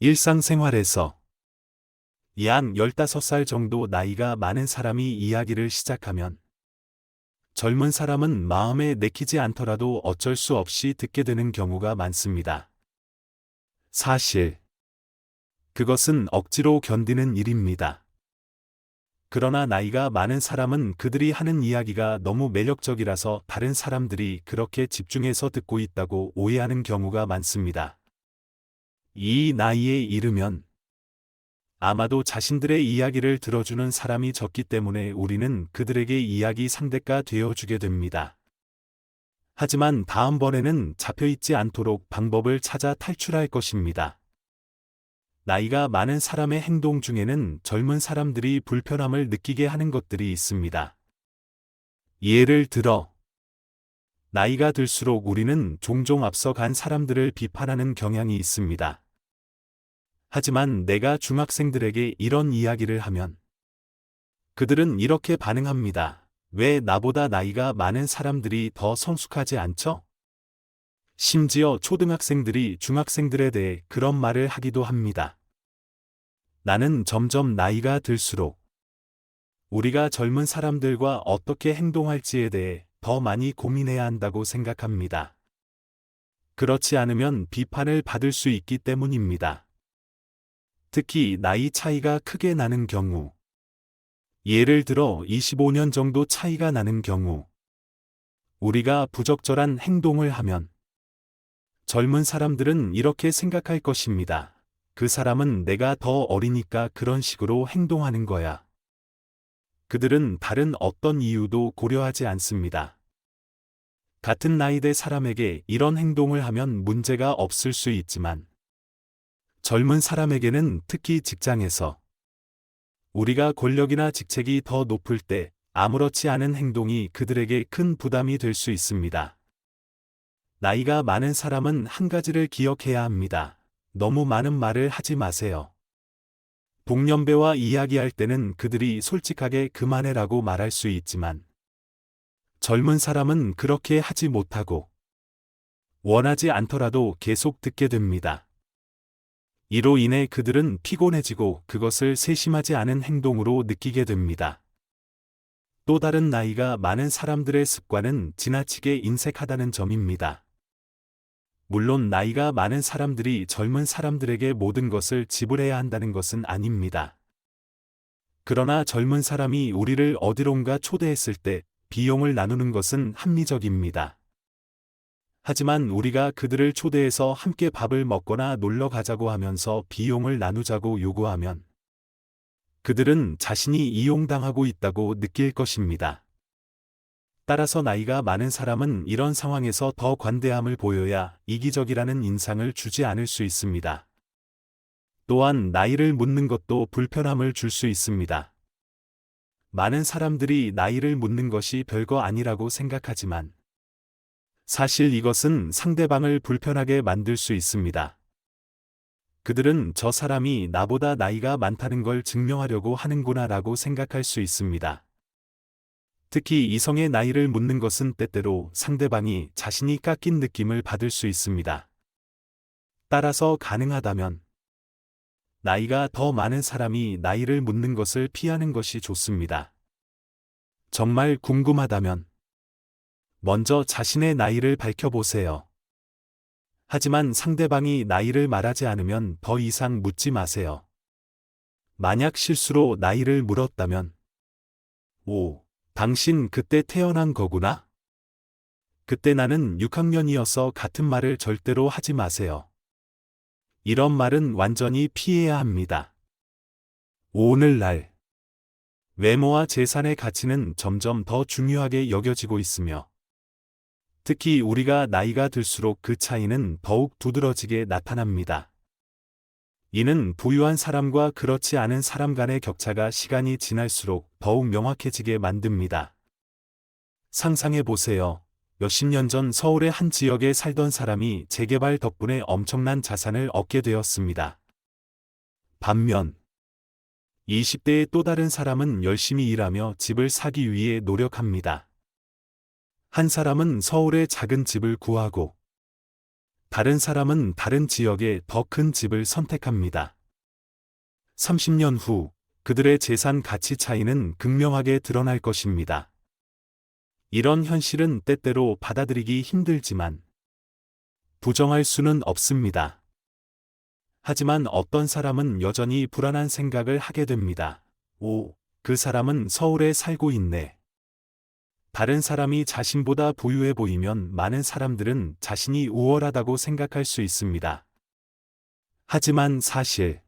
일상생활에서 약 15살 정도 나이가 많은 사람이 이야기를 시작하면 젊은 사람은 마음에 내키지 않더라도 어쩔 수 없이 듣게 되는 경우가 많습니다. 사실 그것은 억지로 견디는 일입니다. 그러나 나이가 많은 사람은 그들이 하는 이야기가 너무 매력적이라서 다른 사람들이 그렇게 집중해서 듣고 있다고 오해하는 경우가 많습니다. 이 나이에 이르면 아마도 자신들의 이야기를 들어주는 사람이 적기 때문에 우리는 그들에게 이야기 상대가 되어주게 됩니다. 하지만 다음번에는 잡혀있지 않도록 방법을 찾아 탈출할 것입니다. 나이가 많은 사람의 행동 중에는 젊은 사람들이 불편함을 느끼게 하는 것들이 있습니다. 예를 들어, 나이가 들수록 우리는 종종 앞서간 사람들을 비판하는 경향이 있습니다. 하지만 내가 중학생들에게 이런 이야기를 하면 그들은 이렇게 반응합니다. 왜 나보다 나이가 많은 사람들이 더 성숙하지 않죠? 심지어 초등학생들이 중학생들에 대해 그런 말을 하기도 합니다. 나는 점점 나이가 들수록 우리가 젊은 사람들과 어떻게 행동할지에 대해 더 많이 고민해야 한다고 생각합니다. 그렇지 않으면 비판을 받을 수 있기 때문입니다. 특히 나이 차이가 크게 나는 경우, 예를 들어 25년 정도 차이가 나는 경우, 우리가 부적절한 행동을 하면 젊은 사람들은 이렇게 생각할 것입니다. 그 사람은 내가 더 어리니까 그런 식으로 행동하는 거야. 그들은 다른 어떤 이유도 고려하지 않습니다. 같은 나이대 사람에게 이런 행동을 하면 문제가 없을 수 있지만, 젊은 사람에게는 특히 직장에서 우리가 권력이나 직책이 더 높을 때 아무렇지 않은 행동이 그들에게 큰 부담이 될 수 있습니다. 나이가 많은 사람은 한 가지를 기억해야 합니다. 너무 많은 말을 하지 마세요. 동년배와 이야기할 때는 그들이 솔직하게 그만해라고 말할 수 있지만, 젊은 사람은 그렇게 하지 못하고 원하지 않더라도 계속 듣게 됩니다. 이로 인해 그들은 피곤해지고 그것을 세심하지 않은 행동으로 느끼게 됩니다. 또 다른 나이가 많은 사람들의 습관은 지나치게 인색하다는 점입니다. 물론 나이가 많은 사람들이 젊은 사람들에게 모든 것을 지불해야 한다는 것은 아닙니다. 그러나 젊은 사람이 우리를 어디론가 초대했을 때 비용을 나누는 것은 합리적입니다. 하지만 우리가 그들을 초대해서 함께 밥을 먹거나 놀러 가자고 하면서 비용을 나누자고 요구하면 그들은 자신이 이용당하고 있다고 느낄 것입니다. 따라서 나이가 많은 사람은 이런 상황에서 더 관대함을 보여야 이기적이라는 인상을 주지 않을 수 있습니다. 또한 나이를 묻는 것도 불편함을 줄 수 있습니다. 많은 사람들이 나이를 묻는 것이 별거 아니라고 생각하지만 사실 이것은 상대방을 불편하게 만들 수 있습니다. 그들은 저 사람이 나보다 나이가 많다는 걸 증명하려고 하는구나 라고 생각할 수 있습니다. 특히 이성의 나이를 묻는 것은 때때로 상대방이 자신이 깎인 느낌을 받을 수 있습니다. 따라서 가능하다면 나이가 더 많은 사람이 나이를 묻는 것을 피하는 것이 좋습니다. 정말 궁금하다면 먼저 자신의 나이를 밝혀보세요. 하지만 상대방이 나이를 말하지 않으면 더 이상 묻지 마세요. 만약 실수로 나이를 물었다면, 오, 당신 그때 태어난 거구나? 그때 나는 6학년이어서 같은 말을 절대로 하지 마세요. 이런 말은 완전히 피해야 합니다. 오늘날 외모와 재산의 가치는 점점 더 중요하게 여겨지고 있으며 특히 우리가 나이가 들수록 그 차이는 더욱 두드러지게 나타납니다. 이는 부유한 사람과 그렇지 않은 사람 간의 격차가 시간이 지날수록 더욱 명확해지게 만듭니다. 상상해 보세요. 몇십 년 전 서울의 한 지역에 살던 사람이 재개발 덕분에 엄청난 자산을 얻게 되었습니다. 반면 20대의 또 다른 사람은 열심히 일하며 집을 사기 위해 노력합니다. 한 사람은 서울에 작은 집을 구하고 다른 사람은 다른 지역에 더 큰 집을 선택합니다. 30년 후 그들의 재산 가치 차이는 극명하게 드러날 것입니다. 이런 현실은 때때로 받아들이기 힘들지만 부정할 수는 없습니다. 하지만 어떤 사람은 여전히 불안한 생각을 하게 됩니다. 오, 그 사람은 서울에 살고 있네. 다른 사람이 자신보다 부유해 보이면 많은 사람들은 자신이 우월하다고 생각할 수 있습니다. 하지만 사실,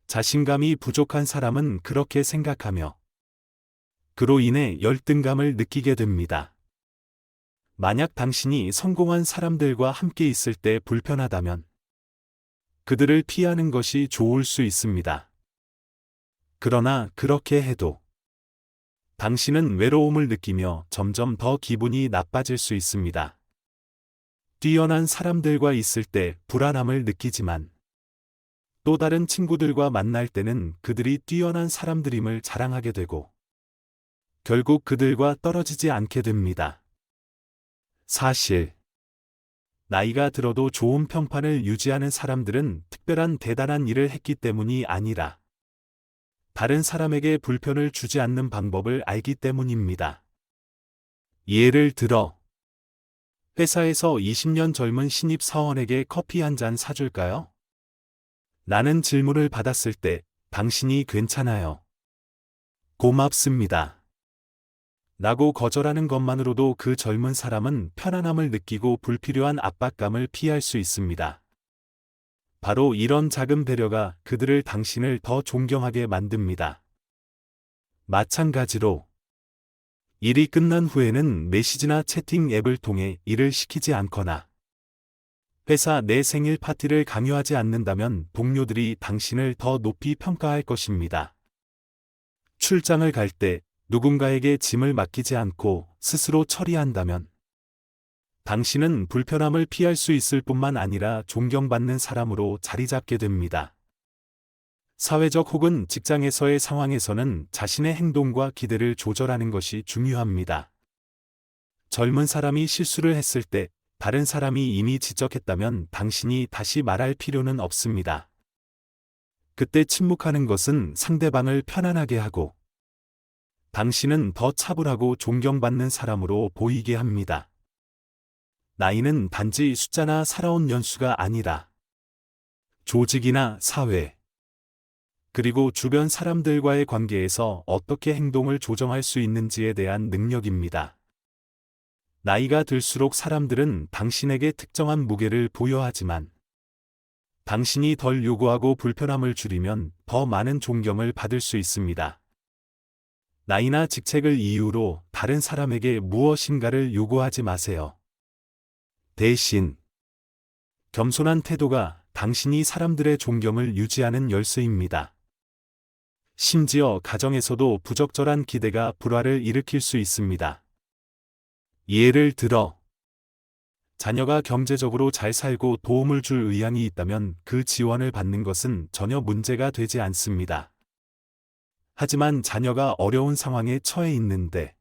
자신감이 부족한 사람은 그렇게 생각하며 그로 인해 열등감을 느끼게 됩니다. 만약 당신이 성공한 사람들과 함께 있을 때 불편하다면 그들을 피하는 것이 좋을 수 있습니다. 그러나 그렇게 해도 당신은 외로움을 느끼며 점점 더 기분이 나빠질 수 있습니다. 뛰어난 사람들과 있을 때 불안함을 느끼지만 또 다른 친구들과 만날 때는 그들이 뛰어난 사람들임을 자랑하게 되고 결국 그들과 떨어지지 않게 됩니다. 사실, 나이가 들어도 좋은 평판을 유지하는 사람들은 특별한 대단한 일을 했기 때문이 아니라 다른 사람에게 불편을 주지 않는 방법을 알기 때문입니다. 예를 들어, 회사에서 20년 젊은 신입 사원에게 커피 한 잔 사줄까요? 라는 질문을 받았을 때 당신이 괜찮아요. 고맙습니다. 라고 거절하는 것만으로도 그 젊은 사람은 편안함을 느끼고 불필요한 압박감을 피할 수 있습니다. 바로 이런 작은 배려가 그들을 당신을 더 존경하게 만듭니다. 마찬가지로 일이 끝난 후에는 메시지나 채팅 앱을 통해 일을 시키지 않거나 회사 내 생일 파티를 강요하지 않는다면 동료들이 당신을 더 높이 평가할 것입니다. 출장을 갈 때 누군가에게 짐을 맡기지 않고 스스로 처리한다면 당신은 불편함을 피할 수 있을 뿐만 아니라 존경받는 사람으로 자리 잡게 됩니다. 사회적 혹은 직장에서의 상황에서는 자신의 행동과 기대를 조절하는 것이 중요합니다. 젊은 사람이 실수를 했을 때 다른 사람이 이미 지적했다면 당신이 다시 말할 필요는 없습니다. 그때 침묵하는 것은 상대방을 편안하게 하고 당신은 더 차분하고 존경받는 사람으로 보이게 합니다. 나이는 단지 숫자나 살아온 연수가 아니라 조직이나 사회, 그리고 주변 사람들과의 관계에서 어떻게 행동을 조정할 수 있는지에 대한 능력입니다. 나이가 들수록 사람들은 당신에게 특정한 무게를 부여하지만 당신이 덜 요구하고 불편함을 줄이면 더 많은 존경을 받을 수 있습니다. 나이나 직책을 이유로 다른 사람에게 무엇인가를 요구하지 마세요. 대신 겸손한 태도가 당신이 사람들의 존경을 유지하는 열쇠입니다. 심지어 가정에서도 부적절한 기대가 불화를 일으킬 수 있습니다. 예를 들어, 자녀가 경제적으로 잘 살고 도움을 줄 의향이 있다면 그 지원을 받는 것은 전혀 문제가 되지 않습니다. 하지만 자녀가 어려운 상황에 처해 있는데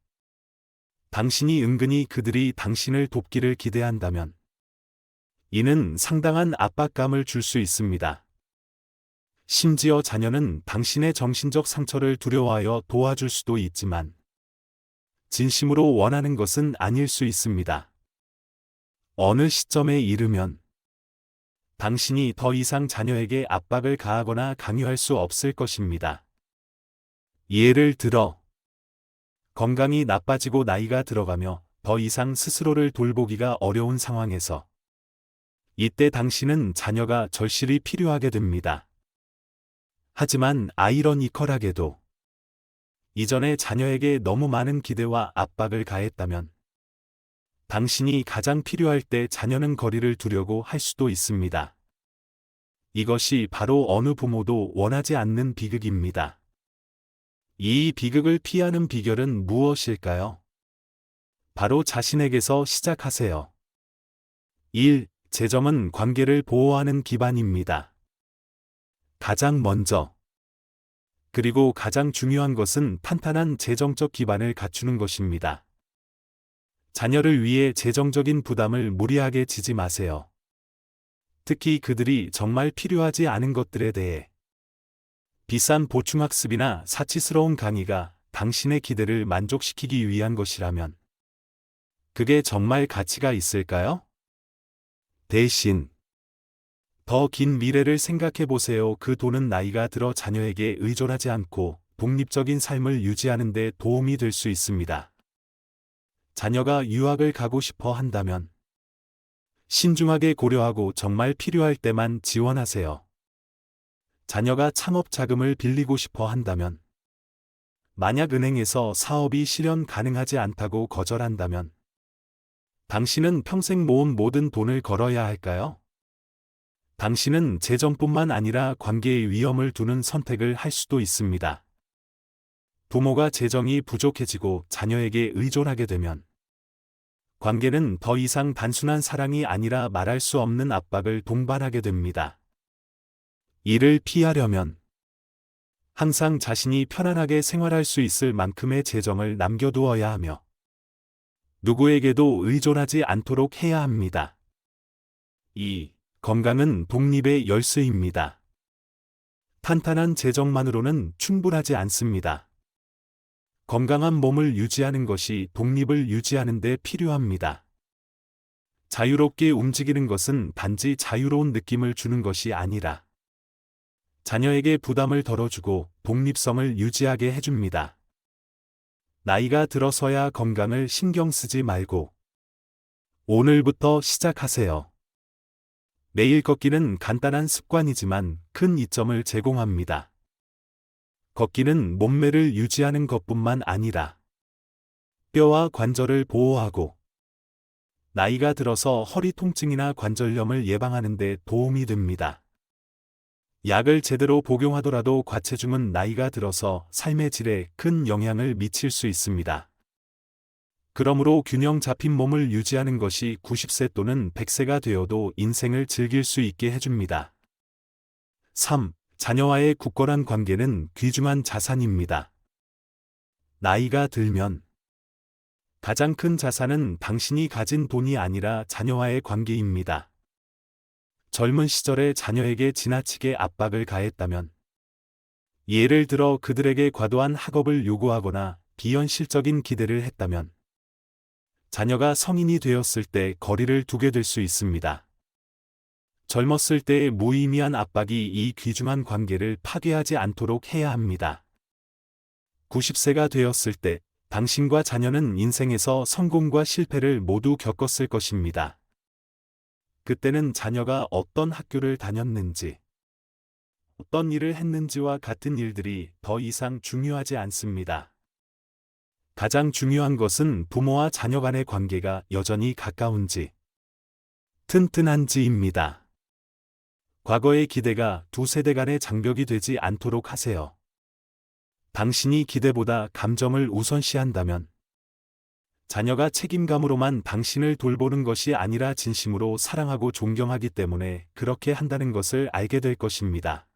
당신이 은근히 그들이 당신을 돕기를 기대한다면 이는 상당한 압박감을 줄 수 있습니다. 심지어 자녀는 당신의 정신적 상처를 두려워하여 도와줄 수도 있지만 진심으로 원하는 것은 아닐 수 있습니다. 어느 시점에 이르면 당신이 더 이상 자녀에게 압박을 가하거나 강요할 수 없을 것입니다. 예를 들어, 건강이 나빠지고 나이가 들어가며 더 이상 스스로를 돌보기가 어려운 상황에서 이때 당신은 자녀가 절실히 필요하게 됩니다. 하지만 아이러니컬하게도 이전에 자녀에게 너무 많은 기대와 압박을 가했다면 당신이 가장 필요할 때 자녀는 거리를 두려고 할 수도 있습니다. 이것이 바로 어느 부모도 원하지 않는 비극입니다. 이 비극을 피하는 비결은 무엇일까요? 바로 자신에게서 시작하세요. 1. 재정은 관계를 보호하는 기반입니다. 가장 먼저, 그리고 가장 중요한 것은 탄탄한 재정적 기반을 갖추는 것입니다. 자녀를 위해 재정적인 부담을 무리하게 지지 마세요. 특히 그들이 정말 필요하지 않은 것들에 대해. 비싼 보충학습이나 사치스러운 강의가 당신의 기대를 만족시키기 위한 것이라면 그게 정말 가치가 있을까요? 대신 더 긴 미래를 생각해 보세요. 그 돈은 나이가 들어 자녀에게 의존하지 않고 독립적인 삶을 유지하는 데 도움이 될 수 있습니다. 자녀가 유학을 가고 싶어 한다면 신중하게 고려하고 정말 필요할 때만 지원하세요. 자녀가 창업 자금을 빌리고 싶어 한다면, 만약 은행에서 사업이 실현 가능하지 않다고 거절한다면, 당신은 평생 모은 모든 돈을 걸어야 할까요? 당신은 재정뿐만 아니라 관계의 위험을 두는 선택을 할 수도 있습니다. 부모가 재정이 부족해지고 자녀에게 의존하게 되면, 관계는 더 이상 단순한 사랑이 아니라 말할 수 없는 압박을 동반하게 됩니다. 이를 피하려면 항상 자신이 편안하게 생활할 수 있을 만큼의 재정을 남겨두어야 하며 누구에게도 의존하지 않도록 해야 합니다. 2. 건강은 독립의 열쇠입니다. 탄탄한 재정만으로는 충분하지 않습니다. 건강한 몸을 유지하는 것이 독립을 유지하는 데 필요합니다. 자유롭게 움직이는 것은 단지 자유로운 느낌을 주는 것이 아니라 자녀에게 부담을 덜어주고 독립성을 유지하게 해줍니다. 나이가 들어서야 건강을 신경 쓰지 말고 오늘부터 시작하세요. 매일 걷기는 간단한 습관이지만 큰 이점을 제공합니다. 걷기는 몸매를 유지하는 것뿐만 아니라 뼈와 관절을 보호하고 나이가 들어서 허리 통증이나 관절염을 예방하는 데 도움이 됩니다. 약을 제대로 복용하더라도 과체중은 나이가 들어서 삶의 질에 큰 영향을 미칠 수 있습니다. 그러므로 균형 잡힌 몸을 유지하는 것이 90세 또는 100세가 되어도 인생을 즐길 수 있게 해줍니다. 3. 자녀와의 굳건한 관계는 귀중한 자산입니다. 나이가 들면 가장 큰 자산은 당신이 가진 돈이 아니라 자녀와의 관계입니다. 젊은 시절에 자녀에게 지나치게 압박을 가했다면, 예를 들어 그들에게 과도한 학업을 요구하거나 비현실적인 기대를 했다면, 자녀가 성인이 되었을 때 거리를 두게 될 수 있습니다. 젊었을 때의 무의미한 압박이 이 귀중한 관계를 파괴하지 않도록 해야 합니다. 90세가 되었을 때 당신과 자녀는 인생에서 성공과 실패를 모두 겪었을 것입니다. 그때는 자녀가 어떤 학교를 다녔는지, 어떤 일을 했는지와 같은 일들이 더 이상 중요하지 않습니다. 가장 중요한 것은 부모와 자녀 간의 관계가 여전히 가까운지, 튼튼한지입니다. 과거의 기대가 두 세대 간의 장벽이 되지 않도록 하세요. 당신이 기대보다 감정을 우선시한다면, 자녀가 책임감으로만 당신을 돌보는 것이 아니라 진심으로 사랑하고 존경하기 때문에 그렇게 한다는 것을 알게 될 것입니다.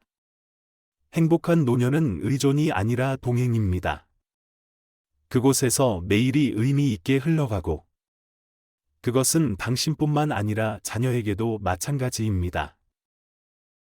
행복한 노년은 의존이 아니라 동행입니다. 그곳에서 매일이 의미 있게 흘러가고, 그것은 당신뿐만 아니라 자녀에게도 마찬가지입니다.